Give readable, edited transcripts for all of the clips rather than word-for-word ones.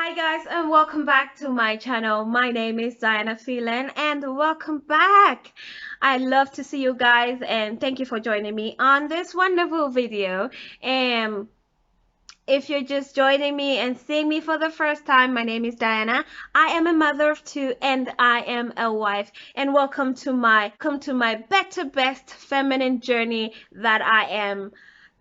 Hi guys and welcome back to my channel. My name is Diana Phelan and welcome back. I love to see you guys and thank you for joining me on this wonderful video. And if you're just joining me and seeing me for the first time, my name is Diana. I am a mother of two and I am a wife. And welcome to my better best feminine journey that I am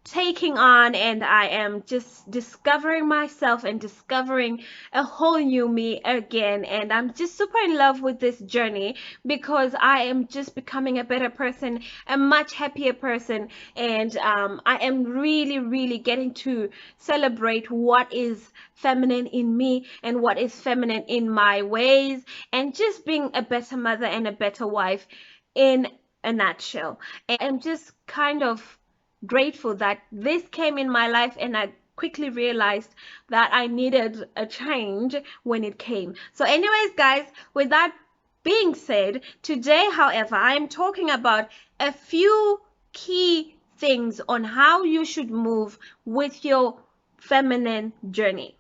taking on, and I am just discovering myself and discovering a whole new me again. And I'm just super in love with this journey because I am just becoming a better person, a much happier person, and I am really getting to celebrate what is feminine in me and what is feminine in my ways, and just being a better mother and a better wife in a nutshell. And I'm just kind of grateful that this came in my life, and I quickly realized that I needed a change when it came. So anyways guys, with that being said, today however I am talking about a few key things on how you should move with your feminine journey.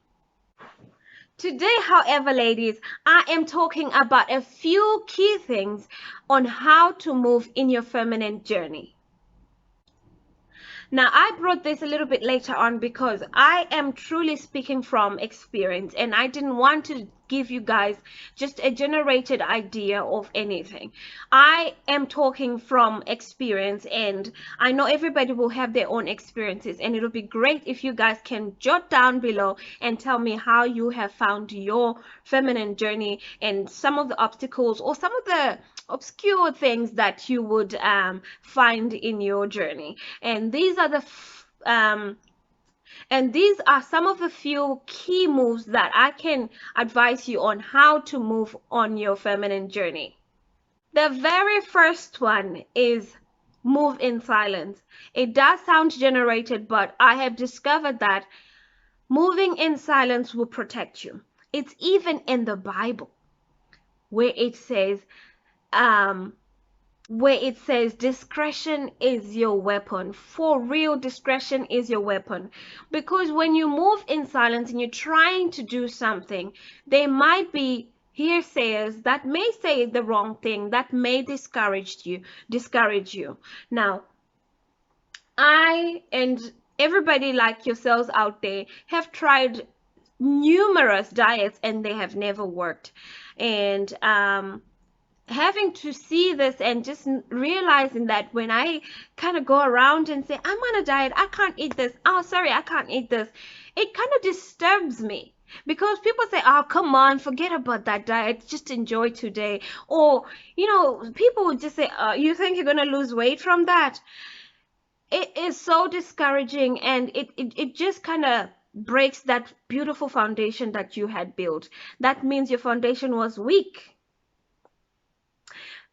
Today, however, ladies, I am talking about a few key things on how to move in your feminine journey. Now, I brought this a little bit later on because I am truly speaking from experience, and I didn't want to give you guys just a generated idea of anything. I am talking from experience, and I know everybody will have their own experiences, and it'll be great if you guys can jot down below and tell me how you have found your feminine journey and some of the obstacles or some of the obscure things that you would find in your journey. And these are some of the few key moves that I can advise you on how to move on your feminine journey. The very first one is move in silence. It does sound generated, but I have discovered that moving in silence will protect you. It's even in the Bible where it says discretion is your weapon. For real, discretion is your weapon. Because when you move in silence and you're trying to do something, there might be hearsayers that may say the wrong thing, that may discourage you. Now, I and everybody like yourselves out there have tried numerous diets and they have never worked. And having to see this and just realizing that when I kind of go around and say, I'm on a diet, I can't eat this, oh sorry, I can't eat this, it kind of disturbs me. Because people say, oh come on, forget about that diet, just enjoy today. Or people would just say, you think you're gonna lose weight from that? It is so discouraging, and it just kind of breaks that beautiful foundation that you had built. That means your foundation was weak.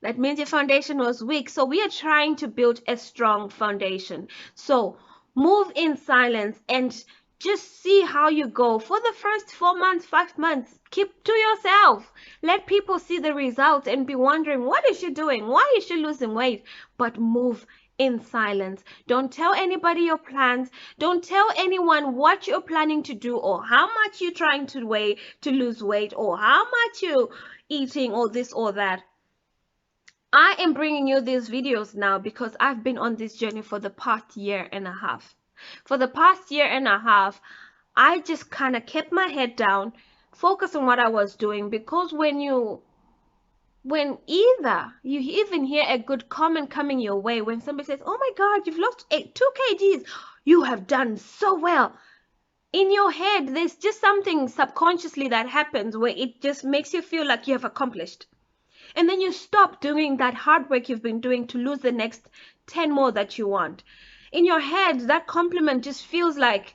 That means your foundation was weak. So we are trying to build a strong foundation. So move in silence and just see how you go for the first 4 months, 5 months. Keep to yourself. Let people see the results and be wondering, what is she doing? Why is she losing weight? But move in silence. Don't tell anybody your plans. Don't tell anyone what you're planning to do or how much you're trying to lose weight or how much you're eating or this or that. I am bringing you these videos now because I've been on this journey for the past year and a half. For the past year and a half, I just kind of kept my head down, focused on what I was doing, because when either you even hear a good comment coming your way, when somebody says, oh my God, you've lost 2 kgs, you have done so well. In your head, there's just something subconsciously that happens where it just makes you feel like you have accomplished. And then you stop doing that hard work you've been doing to lose the next 10 more that you want. In your head, that compliment just feels like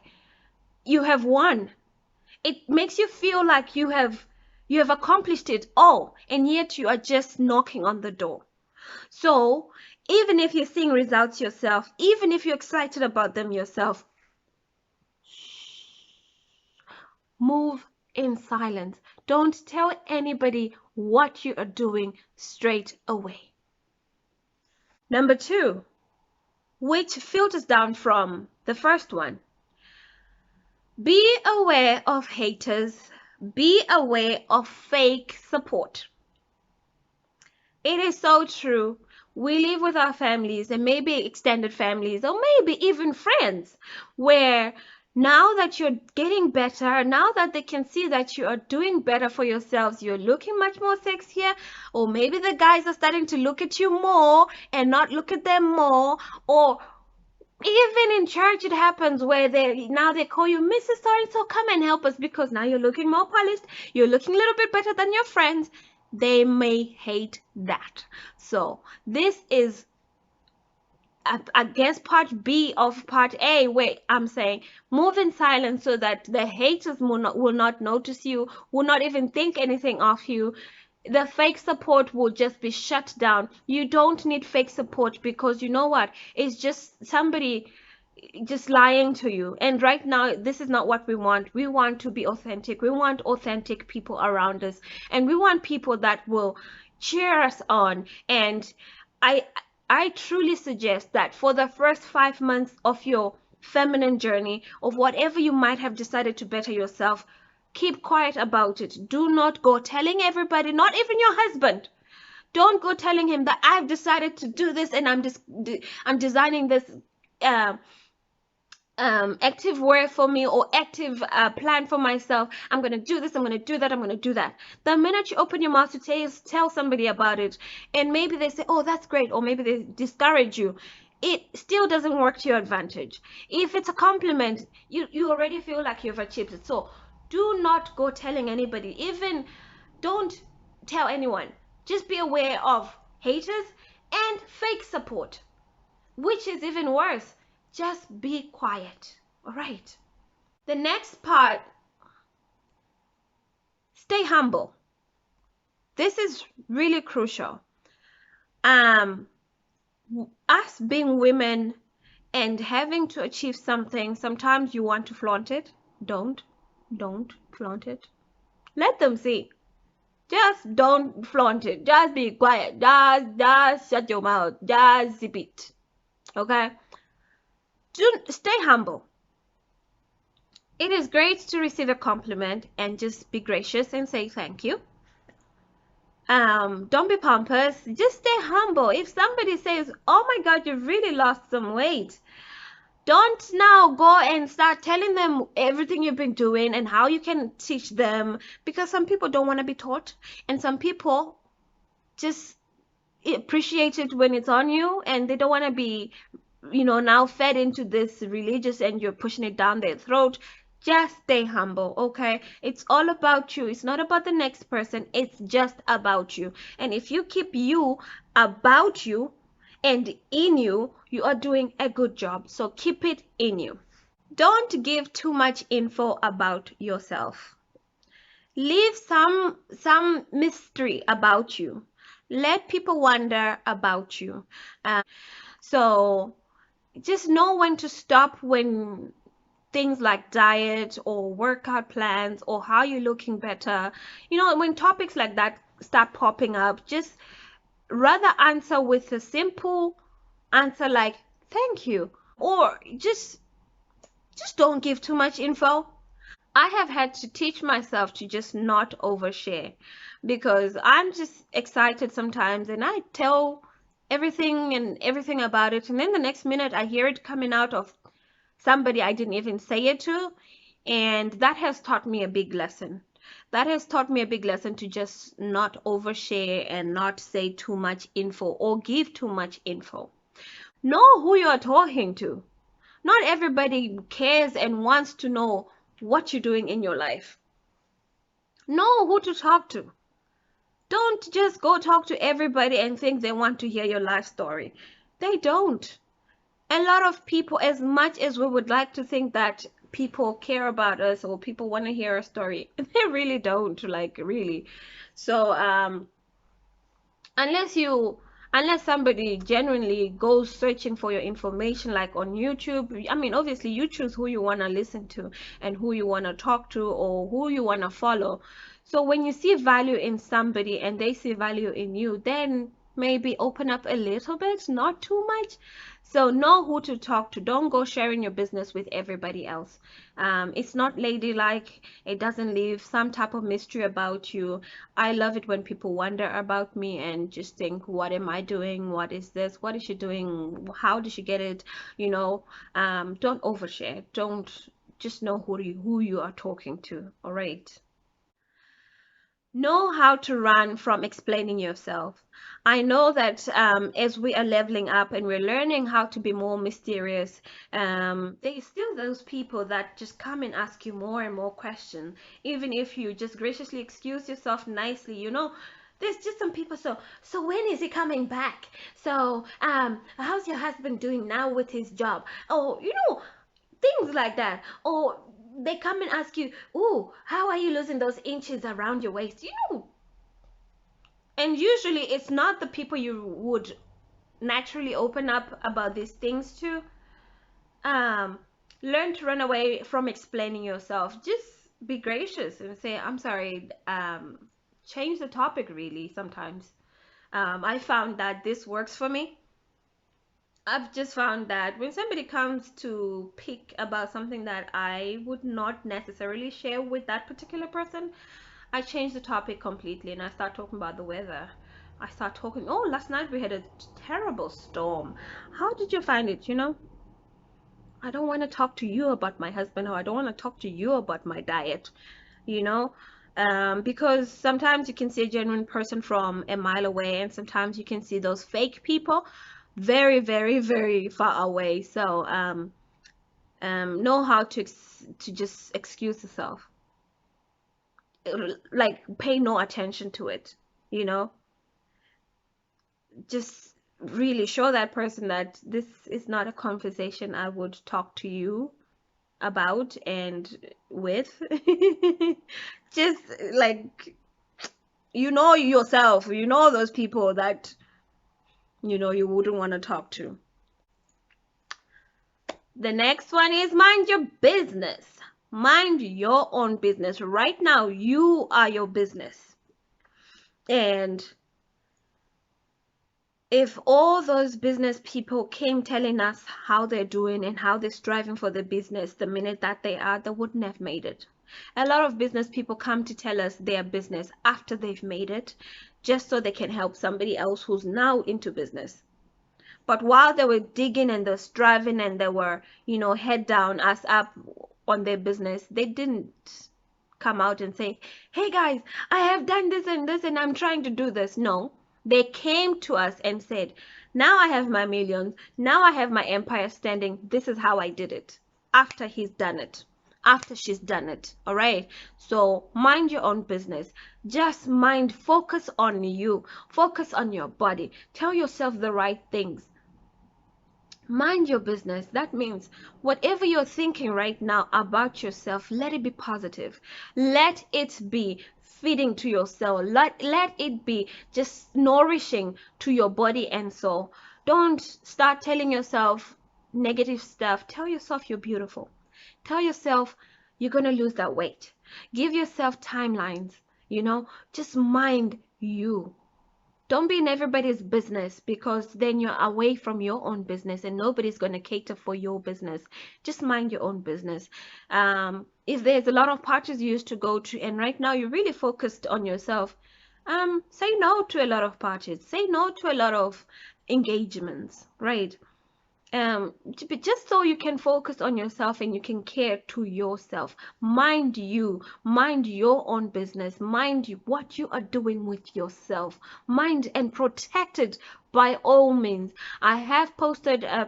you have won. It makes you feel like you have accomplished it all, and yet you are just knocking on the door. So even if you're seeing results yourself, even if you're excited about them yourself, move in silence. Don't tell anybody what you are doing straight away. Number 2, which filters down from the first one. Be aware of haters, Be aware of fake support. It is so true. We live with our families and maybe extended families or maybe even friends where now that you're getting better, now that they can see that you are doing better for yourselves, you're looking much more sexier, or maybe the guys are starting to look at you more and not look at them more, or even in church it happens where they call you Mrs. So and so, come and help us because now you're looking more polished, you're looking a little bit better than your friends. They may hate that. So this is, I guess, part B of part A, where I'm saying move in silence so that the haters will not notice you, will not even think anything of you. The fake support will just be shut down. You don't need fake support because you know what? It's just somebody just lying to you. And right now, this is not what we want. We want to be authentic. We want authentic people around us. And we want people that will cheer us on. And I I truly suggest that for the first 5 months of your feminine journey, of whatever you might have decided to better yourself, keep quiet about it. Do not go telling everybody, not even your husband. Don't go telling him that I've decided to do this and I'm designing this uh, active work for me, or active plan for myself. I'm going to do this, I'm going to do that, I'm going to do that. The minute you open your mouth to tell somebody about it, and maybe they say, oh, that's great, or maybe they discourage you, it still doesn't work to your advantage. If it's a compliment, you already feel like you've achieved it. So do not go telling anybody. Even don't tell anyone. Just be aware of haters and fake support, which is even worse. Just be quiet. All right. The next part, stay humble. This is really crucial. Us being women and having to achieve something, sometimes you want to flaunt it. Don't flaunt it. Let them see. Just don't flaunt it. Just be quiet. Just shut your mouth. Just zip it. Okay? Stay humble. It is great to receive a compliment and just be gracious and say thank you. Don't be pompous. Just stay humble. If somebody says, oh my God, you've really lost some weight, don't now go and start telling them everything you've been doing and how you can teach them, because some people don't want to be taught, and some people just appreciate it when it's on you, and they don't want to be, now fed into this religious and you're pushing it down their throat. Just stay humble, okay? It's all about you. It's not about the next person. It's just about you. And if you keep you about you and in you, you are doing a good job. So keep it in you. Don't give too much info about yourself. Leave some mystery about you. Let people wonder about you. So just know when to stop when things like diet or workout plans or how you're looking better, when topics like that start popping up, just rather answer with a simple answer like thank you, or just don't give too much info. I have had to teach myself to just not overshare, because I'm just excited sometimes and I tell everything about it, and then the next minute I hear it coming out of somebody I didn't even say it to, and that has taught me a big lesson. That has taught me a big lesson to just not overshare and not say too much info or give too much info. Know who you are talking to. Not everybody cares and wants to know what you're doing in your life. Know who to talk to. Don't just go talk to everybody and think they want to hear your life story. They don't. A lot of people, as much as we would like to think that people care about us or people want to hear a story, they really don't, like, really. So unless somebody genuinely goes searching for your information, like on YouTube, I mean, obviously you choose who you want to listen to and who you want to talk to or who you want to follow. So when you see value in somebody and they see value in you, then maybe open up a little bit, not too much. So know who to talk to. Don't go sharing your business with everybody else. It's not ladylike. It doesn't leave some type of mystery about you. I love it when people wonder about me and just think, what am I doing? What is this? What is she doing? How did she get it? You know, don't overshare. Don't, just know who you are talking to. All right. Know how to run from explaining yourself. I know that as we are leveling up and we're learning how to be more mysterious, there's still those people that just come and ask you more and more questions, even if you just graciously excuse yourself nicely. There's just some people. So when is he coming back? So how's your husband doing now with his job? Oh, things like that. Or they come and ask you, "Ooh, how are you losing those inches around your waist?" And usually it's not the people you would naturally open up about these things to. Um, Learn to run away from explaining yourself. Just be gracious and say, "I'm sorry." Change the topic really sometimes. I found that this works for me. I've just found that when somebody comes to pick about something that I would not necessarily share with that particular person, I change the topic completely and I start talking about the weather. I start talking, oh, last night we had a terrible storm. How did you find it? I don't want to talk to you about my husband, or I don't want to talk to you about my diet, you know? Because sometimes you can see a genuine person from a mile away, and sometimes you can see those fake people very, very, very far away. So know how to just excuse yourself, like pay no attention to it. You know, just really show that person that this is not a conversation I would talk to you about and with. Just like, yourself, those people that you wouldn't want to talk to. The next one is mind your business. Mind your own business. Right now, you are your business. And if all those business people came telling us how they're doing and how they're striving for the business the minute that they wouldn't have made it. A lot of business people come to tell us their business after they've made it, just so they can help somebody else who's now into business. But while they were digging and they're striving and they were, head down, ass up on their business, they didn't come out and say, "Hey guys, I have done this and this and I'm trying to do this." No, they came to us and said, "Now I have my millions. Now I have my empire standing. This is how I did it." After he's done it. After she's done it. All right. So mind your own business. Just focus on you. Focus on your body. Tell yourself the right things. Mind your business. That means whatever you're thinking right now about yourself, let it be positive. Let it be feeding to your soul. Let it be just nourishing to your body and soul. Don't start telling yourself negative stuff. Tell yourself you're beautiful. Tell yourself you're going to lose that weight. Give yourself timelines. Just mind you. Don't be in everybody's business, because then you're away from your own business and nobody's going to cater for your business. Just mind your own business. If there's a lot of parties you used to go to and right now you're really focused on yourself, say no to a lot of parties. Say no to a lot of engagements, right? Just so you can focus on yourself and you can care to yourself. Mind your own business. Mind what you are doing with yourself. Mind and protect it by all means. I have posted a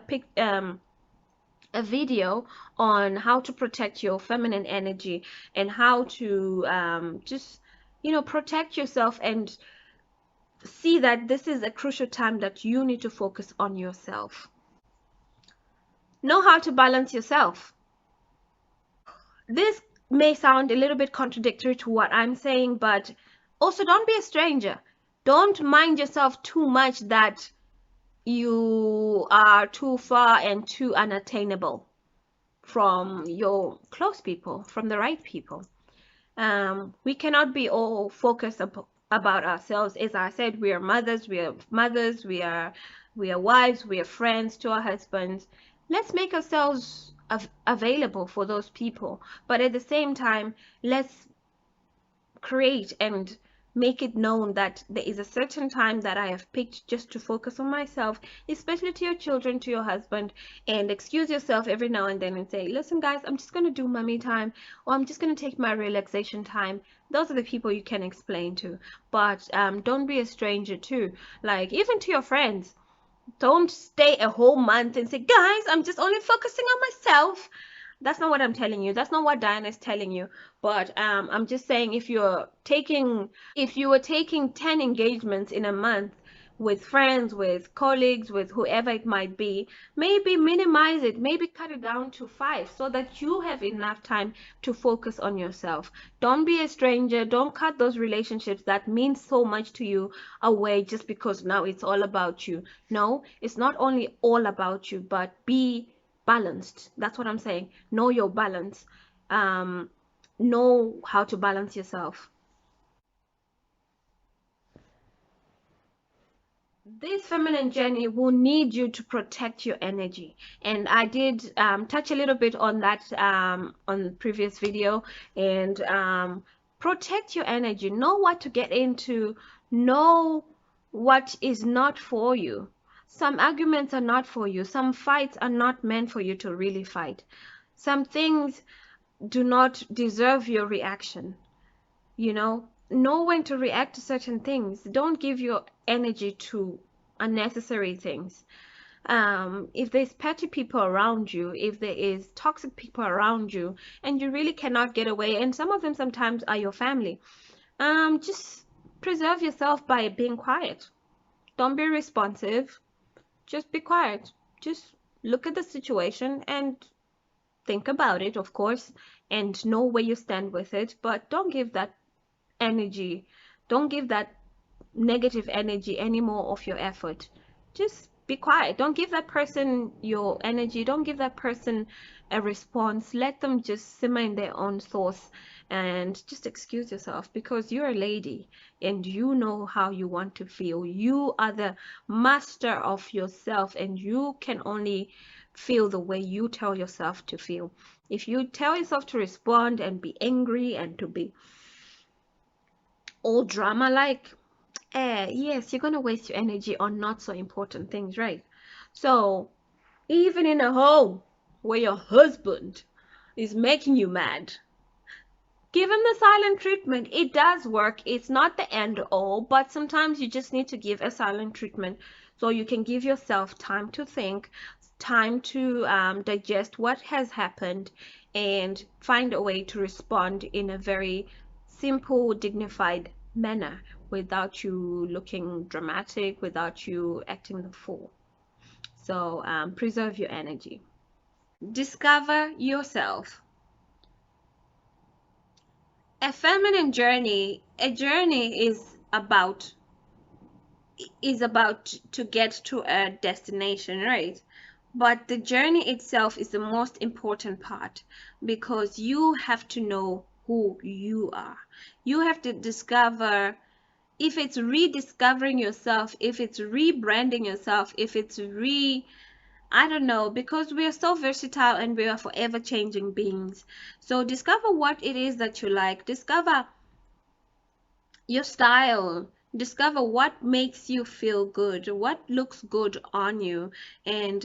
video on how to protect your feminine energy and how to just protect yourself and see that this is a crucial time that you need to focus on yourself. Know how to balance yourself. This may sound a little bit contradictory to what I'm saying, but also don't be a stranger. Don't mind yourself too much that you are too far and too unattainable from your close people, from the right people. We cannot be all focused about ourselves. As I said, we are mothers, we are We are wives, we are friends to our husbands. Let's make ourselves available for those people. But at the same time, let's create and make it known that there is a certain time that I have picked just to focus on myself, especially to your children, to your husband, and excuse yourself every now and then and say, listen, guys, I'm just going to do mommy time, or I'm just going to take my relaxation time. Those are the people you can explain to. But don't be a stranger too. Like, even to your friends. Don't stay a whole month and say, guys, I'm just only focusing on myself. That's not what I'm telling you. That's not what Diana is telling you. But I'm just saying, if you were taking 10 engagements in a month with friends, with colleagues, with whoever it might be, maybe minimize it, maybe cut it down to 5 so that you have enough time to focus on yourself. Don't be a stranger. Don't cut those relationships that mean so much to you away just because now it's all about you. No, it's not only all about you, but be balanced. That's what I'm saying. Know your balance. Um, know how to balance yourself. This feminine journey will need you to protect your energy, and I did touch a little bit on that on the previous video. And protect your energy. Know what to get into. Know what is not for you. Some arguments are not for you. Some fights are not meant for you to really fight. Some things do not deserve your reaction. Know when to react to certain things. Don't give your energy to unnecessary things. If there's petty people around you, if there is toxic people around you, and you really cannot get away, and some of them sometimes are your family, just preserve yourself by being quiet. Don't be responsive. Just be quiet. Just look at the situation and think about it, of course, and know where you stand with it, but don't give that energy, don't give that negative energy any more of your effort. Just be quiet. Don't give that person your energy. Don't give that person a response. Let them just simmer in their own sauce and just excuse yourself, because you're a lady and you know how you want to feel. You are the master of yourself, and you can only feel the way you tell yourself to feel. If you tell yourself to respond and be angry and to be all drama like, yes, you're gonna waste your energy on not so important things, right? So even in a home where your husband is making you mad, give him the silent treatment. It does work. It's not the end all, but sometimes you just need to give a silent treatment so you can give yourself time to think, time to digest what has happened, and find a way to respond in a very simple, dignified manner without you looking dramatic, without you acting the fool. So preserve your energy. Discover yourself. A feminine journey, a journey is about to get to a destination, right? But the journey itself is the most important part, because you have to know who you are. You have to discover, if it's rediscovering yourself, if it's rebranding yourself, if it's I don't know, because we are so versatile and we are forever changing beings. So discover what it is that you like. Discover your style. Discover what makes you feel good, what looks good on you, and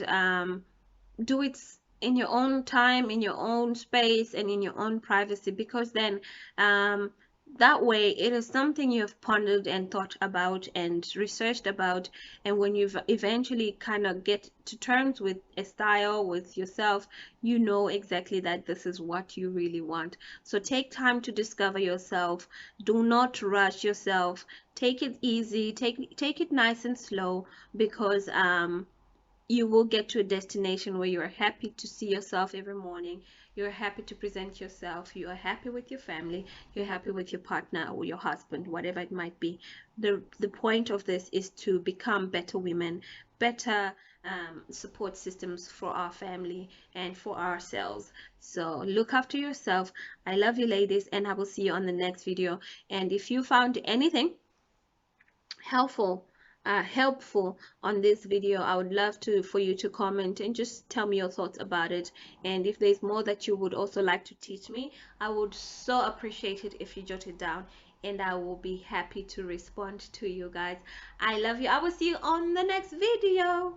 do it in your own time, in your own space, and in your own privacy, because then um, that way it is something you have pondered and thought about and researched about. And when you've eventually kind of get to terms with a style, with yourself, you know exactly that this is what you really want. So take time to discover yourself. Do not rush yourself. Take it easy, take it nice and slow, because you will get to a destination where you're happy to see yourself every morning. You're happy to present yourself. You are happy with your family. You're happy with your partner or your husband, whatever it might be. The point of this is to become better women, better support systems for our family and for ourselves. So look after yourself. I love you, ladies, and I will see you on the next video. And if you found anything helpful helpful on this video, I would love to for you to comment and just tell me your thoughts about it. And if there's more that you would also like to teach me, I would so appreciate it if you jot it down, and I will be happy to respond to you guys. I love you. I will see you on the next video.